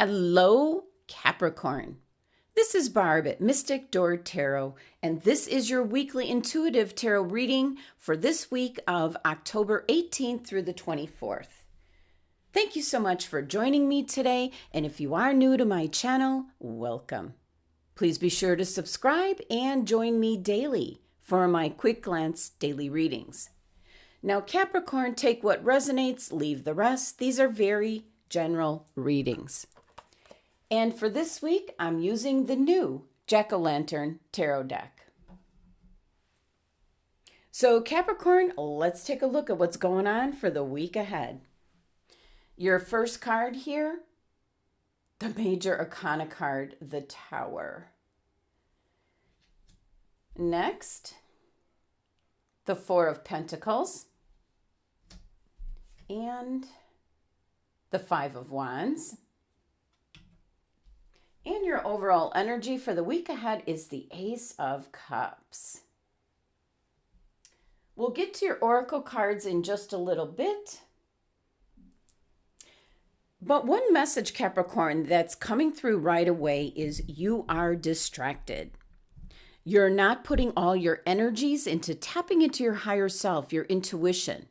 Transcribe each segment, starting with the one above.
Hello, Capricorn. This is Barb at Mystic Door Tarot, and this is your weekly intuitive tarot reading for this week of October 18th through the 24th. Thank you so much for joining me today, and if you are new to my channel, welcome. Please be sure to subscribe and join me daily for my quick glance daily readings. Now, Capricorn, take what resonates, leave the rest. These are very general readings. And for this week, I'm using the new Jack-o'-lantern tarot deck. So Capricorn, let's take a look at what's going on for the week ahead. Your first card here, the major arcana card, the Tower. Next, the Four of Pentacles and the Five of Wands. And your overall energy for the week ahead is the Ace of Cups. We'll get to your oracle cards in just a little bit. But one message, Capricorn, that's coming through right away is you are distracted. You're not putting all your energies into tapping into your higher self, your intuition.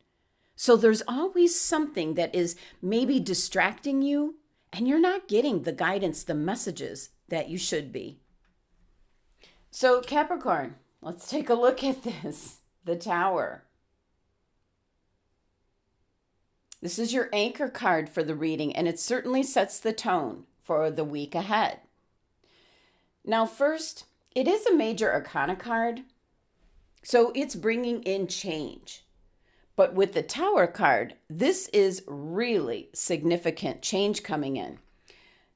So there's always something that is maybe distracting you, and you're not getting the guidance, the messages that you should be. So Capricorn, let's take a look at this, the Tower. This is your anchor card for the reading, and it certainly sets the tone for the week ahead. Now first, it is a major arcana card, so it's bringing in change. But with the Tower card, this is really significant change coming in.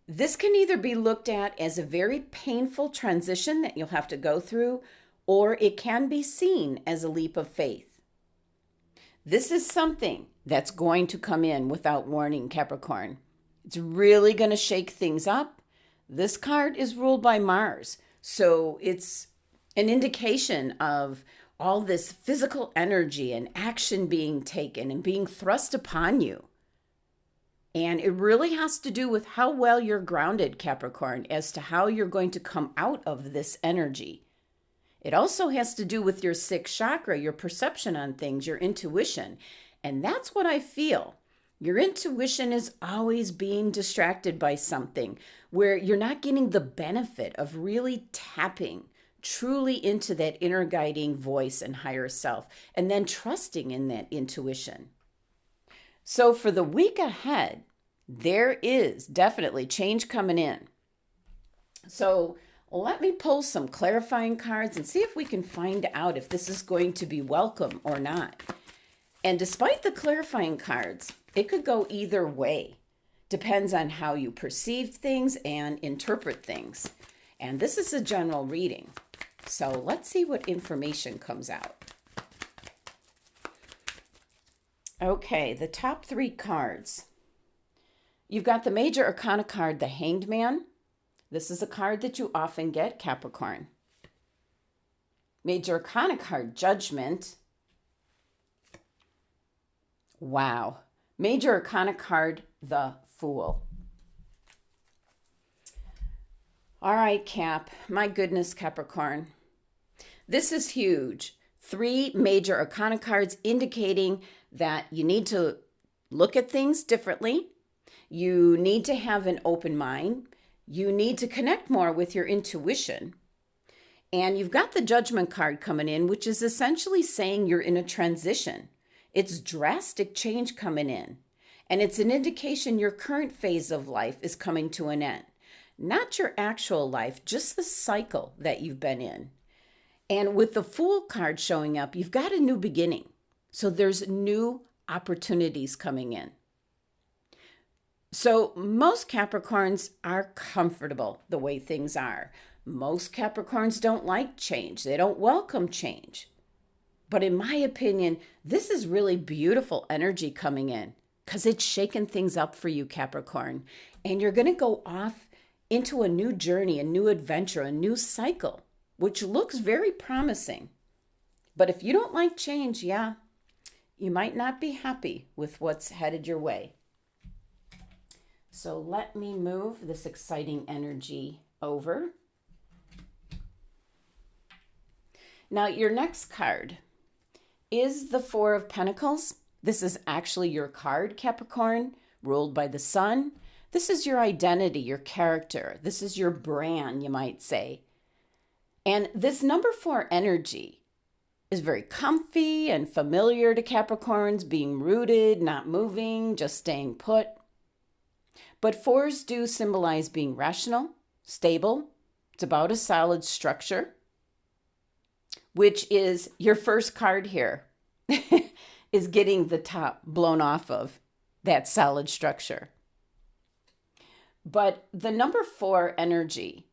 This can either be looked at as a very painful transition that you'll have to go through, or it can be seen as a leap of faith. This is something that's going to come in without warning, Capricorn. It's really going to shake things up. This card is ruled by Mars, so it's an indication of all this physical energy and action being taken and being thrust upon you. And it really has to do with how well you're grounded, Capricorn, as to how you're going to come out of this energy. It also has to do with your sixth chakra, your perception on things, your intuition. And that's what I feel. Your intuition is always being distracted by something where you're not getting the benefit of really tapping truly into that inner guiding voice and higher self, and then trusting in that intuition. So for the week ahead, there is definitely change coming in. So let me pull some clarifying cards and see if we can find out if this is going to be welcome or not. And despite the clarifying cards, it could go either way. Depends on how you perceive things and interpret things. And this is a general reading. So let's see what information comes out. Okay, the top three cards. You've got the major arcana card, the Hanged Man. This is a card that you often get, Capricorn. Major arcana card, Judgment. Wow. Major arcana card, the Fool. All right, Cap. My goodness, Capricorn. This is huge. 3 major arcana cards indicating that you need to look at things differently. You need to have an open mind. You need to connect more with your intuition. And you've got the Judgment card coming in, which is essentially saying you're in a transition. It's drastic change coming in. And it's an indication your current phase of life is coming to an end. Not your actual life, just the cycle that you've been in. And with the Fool card showing up, you've got a new beginning. So there's new opportunities coming in. So most Capricorns are comfortable the way things are. Most Capricorns don't like change. They don't welcome change. But in my opinion, this is really beautiful energy coming in because it's shaking things up for you, Capricorn. And you're going to go off into a new journey, a new adventure, a new cycle, which looks very promising. But if you don't like change, yeah, you might not be happy with what's headed your way. So let me move this exciting energy over. Now your next card is the Four of Pentacles. This is actually your card, Capricorn, ruled by the sun. This is your identity, your character. This is your brand, you might say. And this number 4 energy is very comfy and familiar to Capricorns, being rooted, not moving, just staying put. But 4s do symbolize being rational, stable. It's about a solid structure, which is your first card here, is getting the top blown off of that solid structure. But the number 4 energy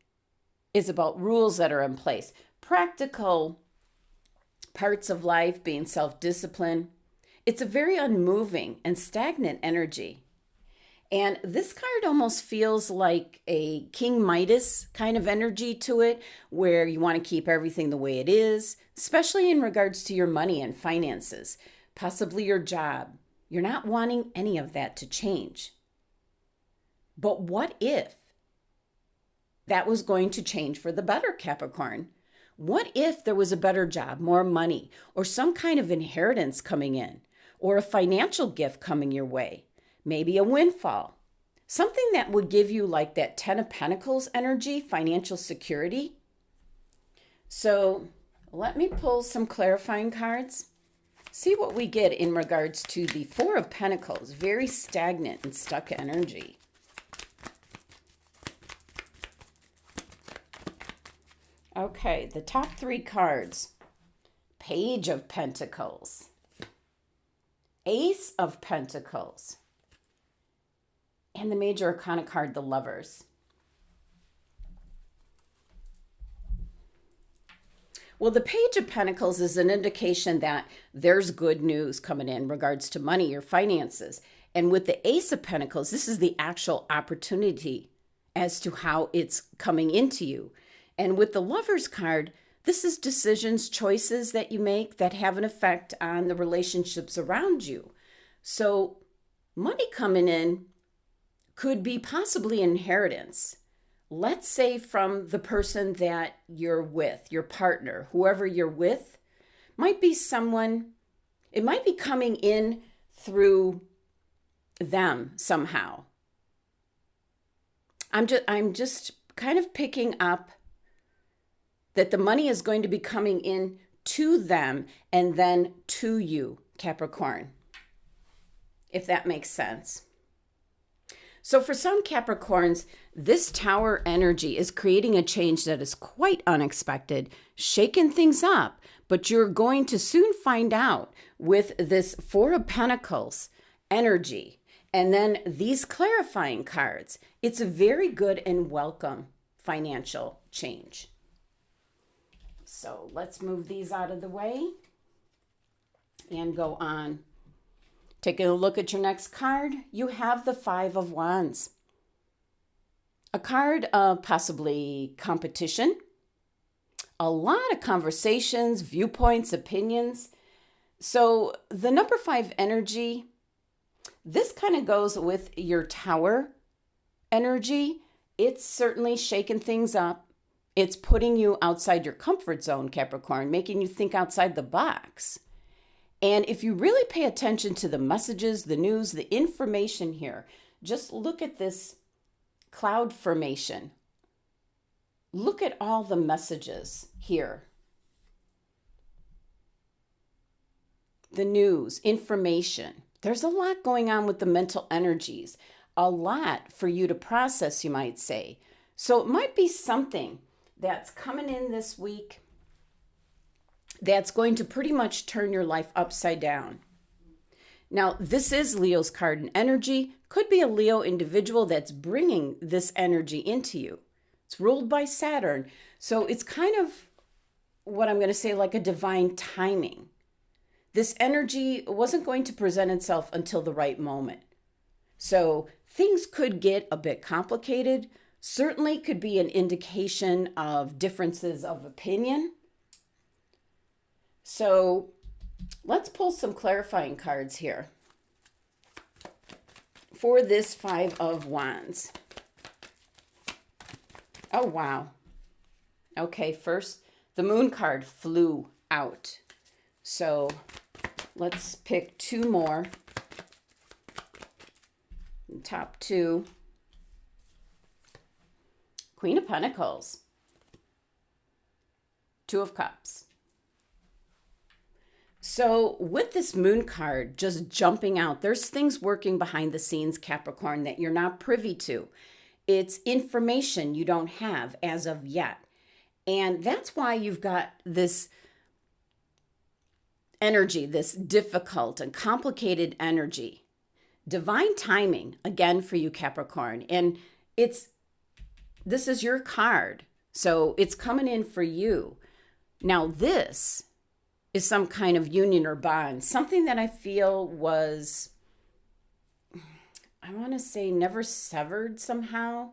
is about rules that are in place, practical parts of life, being self-disciplined. It's a very unmoving and stagnant energy. And this card almost feels like a King Midas kind of energy to it, where you want to keep everything the way it is, especially in regards to your money and finances, possibly your job. You're not wanting any of that to change. But what if that was going to change for the better, Capricorn? What if there was a better job, more money, or some kind of inheritance coming in, or a financial gift coming your way? Maybe a windfall, something that would give you like that 10 of Pentacles energy, financial security. So let me pull some clarifying cards, see what we get in regards to the Four of Pentacles, very stagnant and stuck energy. Okay, the top 3 cards, Page of Pentacles, Ace of Pentacles, and the major arcana card, the Lovers. Well, the Page of Pentacles is an indication that there's good news coming in regards to money or finances. And with the Ace of Pentacles, this is the actual opportunity as to how it's coming into you. And with the Lovers card, this is decisions, choices that you make that have an effect on the relationships around you. So money coming in could be possibly inheritance. Let's say from the person that you're with, your partner, whoever you're with, might be someone, it might be coming in through them somehow. I'm just kind of picking up that the money is going to be coming in to them and then to you, Capricorn, if that makes sense. So for some Capricorns, this Tower energy is creating a change that is quite unexpected, shaking things up, but you're going to soon find out with this Four of Pentacles energy and then these clarifying cards. It's a very good and welcome financial change. So let's move these out of the way and go on. Taking a look at your next card, you have the Five of Wands. A card of possibly competition, a lot of conversations, viewpoints, opinions. So the number 5 energy, this kind of goes with your Tower energy. It's certainly shaking things up. It's putting you outside your comfort zone, Capricorn, making you think outside the box. And if you really pay attention to the messages, the news, the information here, just look at this cloud formation. Look at all the messages here. The news, information. There's a lot going on with the mental energies. A lot for you to process, you might say. So it might be something that's coming in this week that's going to pretty much turn your life upside down. Now, this is Leo's card and energy. Could be a Leo individual that's bringing this energy into you. It's ruled by Saturn. So it's kind of what I'm going to say like a divine timing. This energy wasn't going to present itself until the right moment. So things could get a bit complicated. Certainly could be an indication of differences of opinion. So let's pull some clarifying cards here for this Five of Wands. Oh, wow. Okay, first, the Moon card flew out. So let's pick two more. Top two. Queen of Pentacles. Two of Cups. So with this Moon card just jumping out, there's things working behind the scenes, Capricorn, that you're not privy to. It's information you don't have as of yet. And that's why you've got this energy, this difficult and complicated energy. Divine timing, again, for you, Capricorn. And this is your card. So it's coming in for you. Now, this is some kind of union or bond, something that I feel was, I want to say, never severed somehow.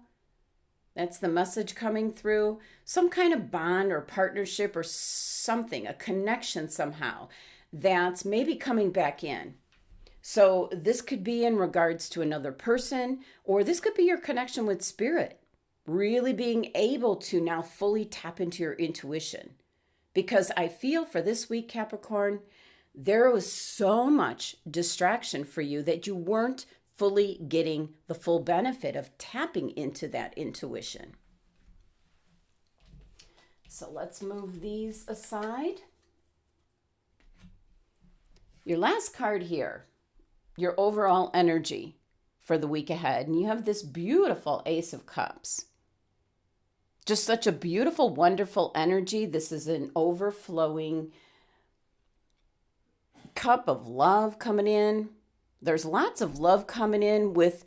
That's the message coming through. Some kind of bond or partnership or something, a connection somehow that's maybe coming back in. So this could be in regards to another person, or this could be your connection with spirit, really being able to now fully tap into your intuition. Because I feel for this week, Capricorn, there was so much distraction for you that you weren't fully getting the full benefit of tapping into that intuition. So let's move these aside. Your last card here, your overall energy for the week ahead. And you have this beautiful Ace of Cups. Just such a beautiful, wonderful energy. This is an overflowing cup of love coming in. There's lots of love coming in with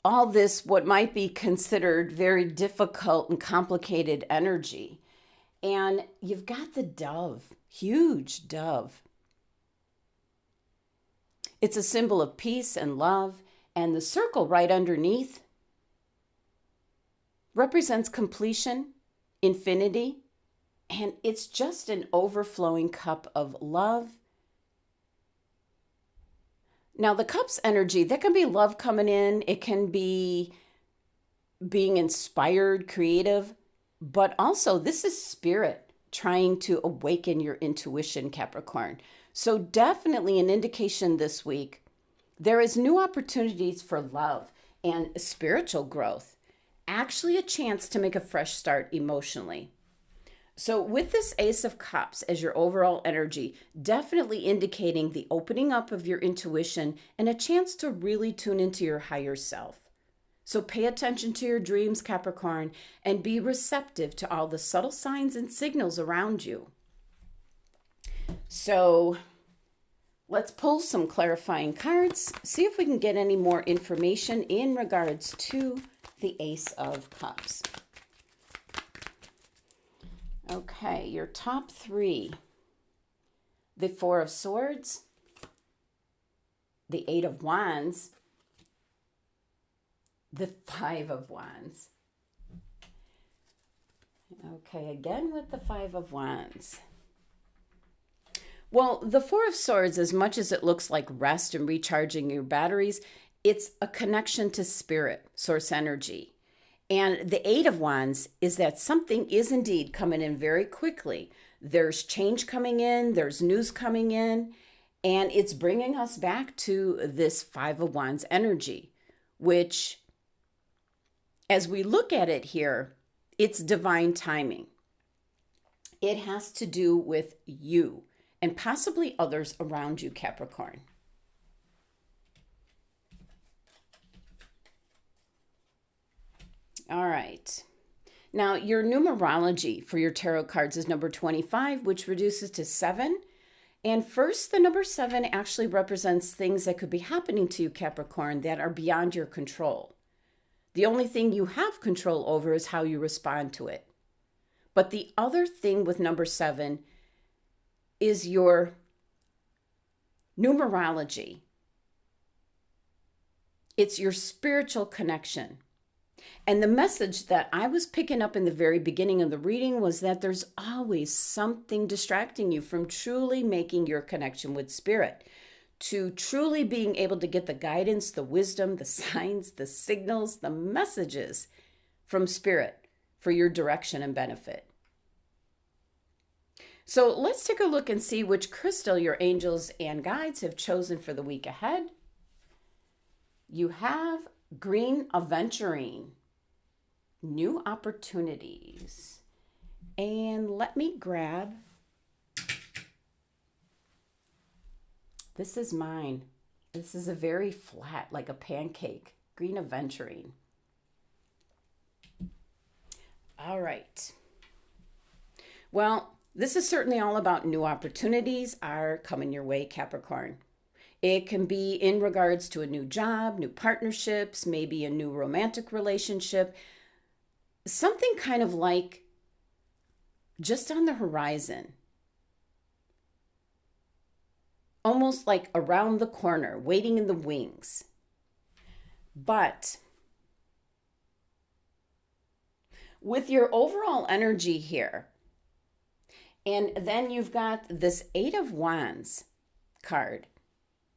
all this, what might be considered very difficult and complicated energy. And you've got the dove, huge dove. It's a symbol of peace and love. And the circle right underneath represents completion, infinity, and it's just an overflowing cup of love. Now, the cup's energy, that can be love coming in. It can be being inspired, creative, but also this is spirit trying to awaken your intuition, Capricorn. So definitely an indication this week, there is new opportunities for love and spiritual growth. Actually a chance to make a fresh start emotionally. So with this Ace of Cups as your overall energy, definitely indicating the opening up of your intuition and a chance to really tune into your higher self. So pay attention to your dreams, Capricorn, and be receptive to all the subtle signs and signals around you. So let's pull some clarifying cards, see if we can get any more information in regards to the Ace of Cups. Okay, your top three. The Four of Swords, the Eight of Wands, the Five of Wands. Okay, again with the Five of Wands. Well, the Four of Swords, as much as it looks like rest and recharging your batteries, it's a connection to spirit, source energy. And the Eight of Wands is that something is indeed coming in very quickly. There's change coming in, there's news coming in, and it's bringing us back to this Five of Wands energy, which, as we look at it here, it's divine timing. It has to do with you and possibly others around you, Capricorn. All right. Now, your numerology for your tarot cards is number 25, which reduces to 7. And first, the number 7 actually represents things that could be happening to you, Capricorn, that are beyond your control. The only thing you have control over is how you respond to it. But the other thing with number 7 is your numerology. It's your spiritual connection. And the message that I was picking up in the very beginning of the reading was that there's always something distracting you from truly making your connection with spirit. to truly being able to get the guidance, the wisdom, the signs, the signals, the messages from Spirit for your direction and benefit. So let's take a look and see which crystal your angels and guides have chosen for the week ahead. You have green aventurine, new opportunities. And let me grab, this is mine. This is a very flat, like a pancake, green aventurine. All right. Well, this is certainly all about new opportunities are coming your way, Capricorn. It can be in regards to a new job, new partnerships, maybe a new romantic relationship, something kind of like just on the horizon, almost like around the corner, waiting in the wings. But with your overall energy here, and then you've got this Eight of Wands card.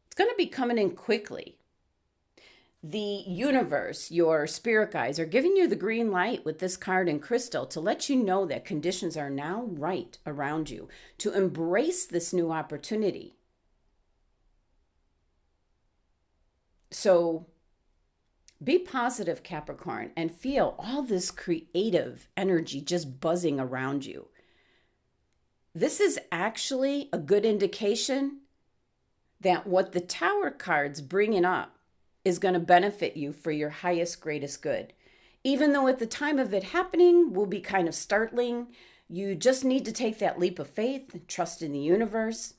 It's going to be coming in quickly. The universe, your spirit guides, are giving you the green light with this card and crystal to let you know that conditions are now right around you to embrace this new opportunity. So be positive, Capricorn, and feel all this creative energy just buzzing around you. This is actually a good indication that what the Tower card's bringing up is going to benefit you for your highest, greatest good. Even though at the time of it happening will be kind of startling, you just need to take that leap of faith and trust in the universe.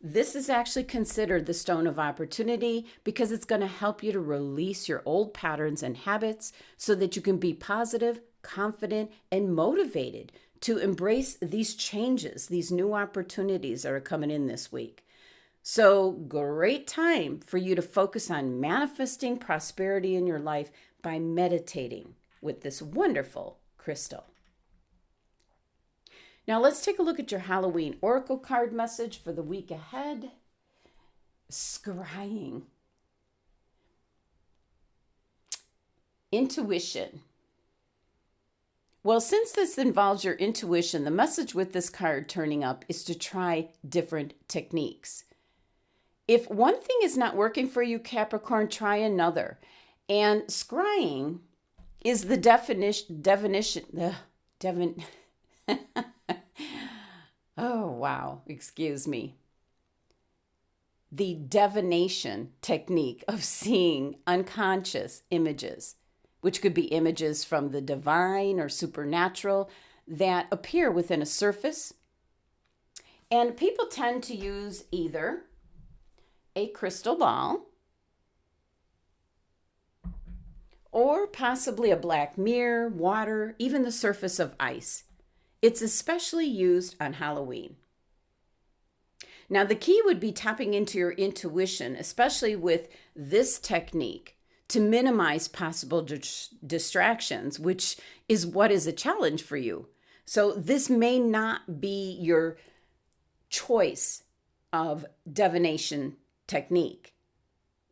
This is actually considered the stone of opportunity because it's going to help you to release your old patterns and habits so that you can be positive, confident, and motivated to embrace these changes, these new opportunities that are coming in this week. So great time for you to focus on manifesting prosperity in your life by meditating with this wonderful crystal. Now let's take a look at your Halloween Oracle card message for the week ahead. Scrying. Intuition. Well, since this involves your intuition, the message with this card turning up is to try different techniques. If one thing is not working for you, Capricorn, try another. And scrying is the oh, wow, excuse me. The divination technique of seeing unconscious images, which could be images from the divine or supernatural that appear within a surface. And people tend to use either a crystal ball or possibly a black mirror, water, even the surface of ice. It's especially used on Halloween. Now, the key would be tapping into your intuition, especially with this technique, to minimize possible distractions, which is what is a challenge for you. So this may not be your choice of divination technique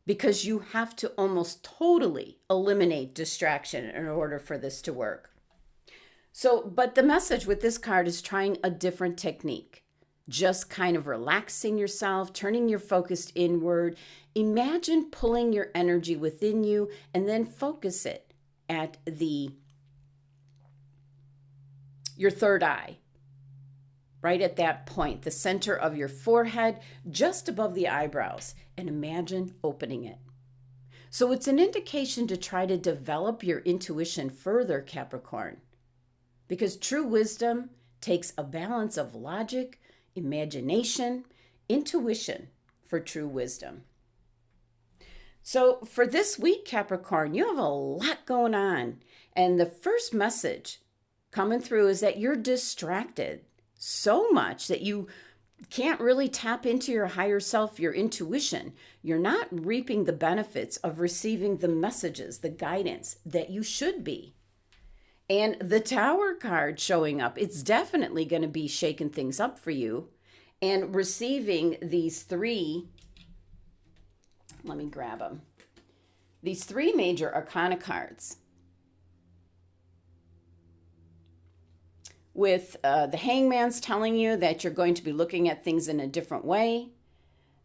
because you have to almost totally eliminate distraction in order for this to work. So, but the message with this card is trying a different technique. Just kind of relaxing yourself, turning your focus inward. Imagine pulling your energy within you and then focus it at your third eye, right at that point, the center of your forehead, just above the eyebrows, and imagine opening it. So it's an indication to try to develop your intuition further, Capricorn, because true wisdom takes a balance of logic, imagination, intuition for true wisdom. So for this week, Capricorn, you have a lot going on. And the first message coming through is that you're distracted so much that you can't really tap into your higher self, your intuition. You're not reaping the benefits of receiving the messages, the guidance that you should be. And the Tower card showing up, it's definitely going to be shaking things up for you and receiving these 3 Let me grab them. These three major arcana cards. With the Hangman's telling you that you're going to be looking at things in a different way,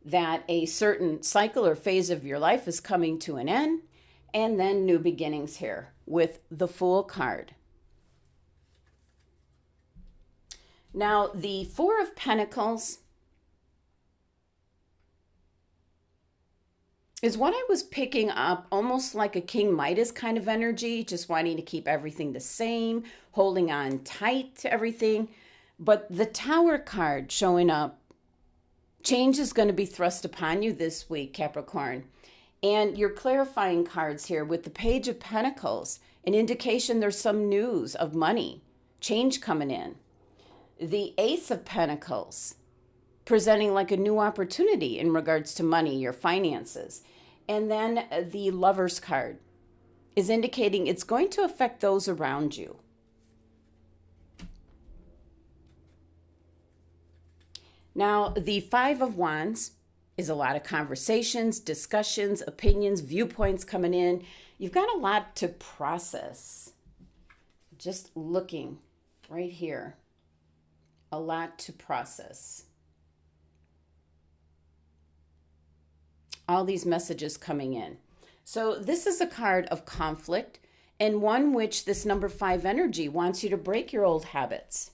that a certain cycle or phase of your life is coming to an end, and then new beginnings here with the Fool card. Now, the Four of Pentacles is what I was picking up, almost like a King Midas kind of energy, just wanting to keep everything the same, holding on tight to everything. But the Tower card showing up, change is going to be thrust upon you this week, Capricorn. And your clarifying cards here with the Page of Pentacles, an indication there's some news of money, change coming in. The Ace of Pentacles, presenting like a new opportunity in regards to money, your finances. And then the Lover's card is indicating it's going to affect those around you. Now, the Five of Wands is a lot of conversations, discussions, opinions, viewpoints coming in. You've got a lot to process. Just looking right here. A lot to process. All these messages coming in. So this is a card of conflict, and one which this number 5 energy wants you to break your old habits.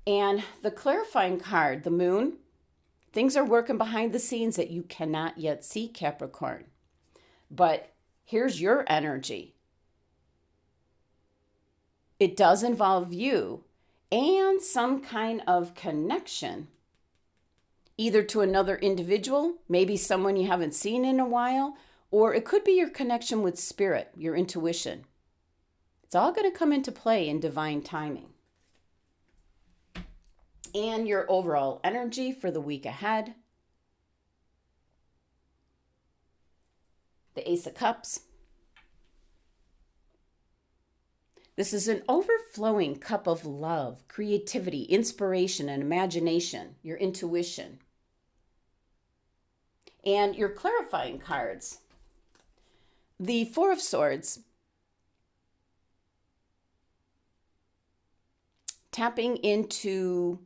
And the clarifying card, the Moon, things are working behind the scenes that you cannot yet see, Capricorn. But here's your energy. It does involve you and some kind of connection, either to another individual, maybe someone you haven't seen in a while, or it could be your connection with spirit, your intuition. It's all going to come into play in divine timing. And your overall energy for the week ahead. The Ace of Cups. This is an overflowing cup of love, creativity, inspiration, and imagination, your intuition. And your clarifying cards. The Four of Swords. Tapping into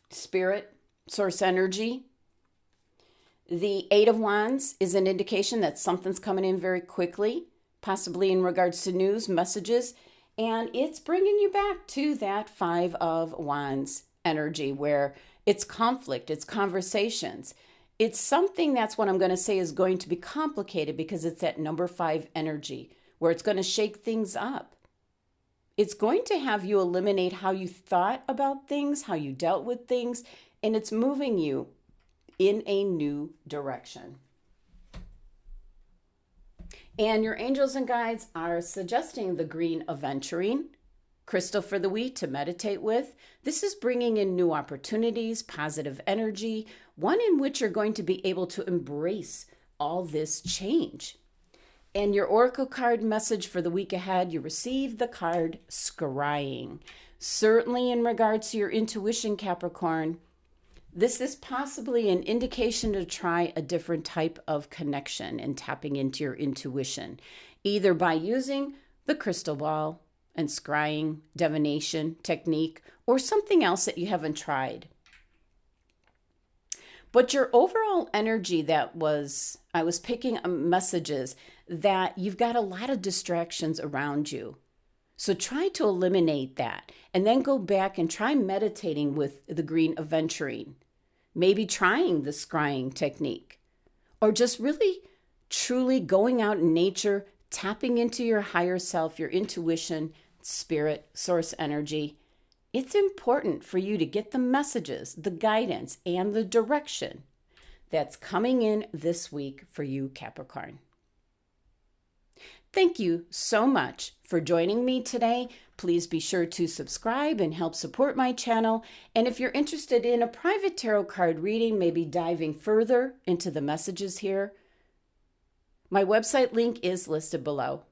spirit, source energy. The Eight of Wands is an indication that something's coming in very quickly, possibly in regards to news, messages, and it's bringing you back to that Five of Wands energy where it's conflict, it's conversations. It's something that's what I'm going to say is going to be complicated because it's that number 5 energy where it's going to shake things up. It's going to have you eliminate how you thought about things, how you dealt with things, and it's moving you in a new direction. And your angels and guides are suggesting the green aventurine crystal for the week to meditate with. This is bringing in new opportunities, positive energy, one in which you're going to be able to embrace all this change. And your oracle card message for the week ahead, you receive the card Scrying. Certainly in regards to your intuition, Capricorn, this is possibly an indication to try a different type of connection and tapping into your intuition, either by using the crystal ball and scrying, divination technique, or something else that you haven't tried. But your overall energy I was picking up messages that you've got a lot of distractions around you. So try to eliminate that and then go back and try meditating with the green aventurine. Maybe trying the scrying technique or just really truly going out in nature, tapping into your higher self, your intuition, spirit, source energy. It's important for you to get the messages, the guidance, and the direction that's coming in this week for you, Capricorn. Thank you so much for joining me today. Please be sure to subscribe and help support my channel. And if you're interested in a private tarot card reading, maybe diving further into the messages here, my website link is listed below.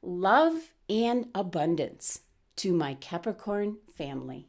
Love and abundance to my Capricorn family.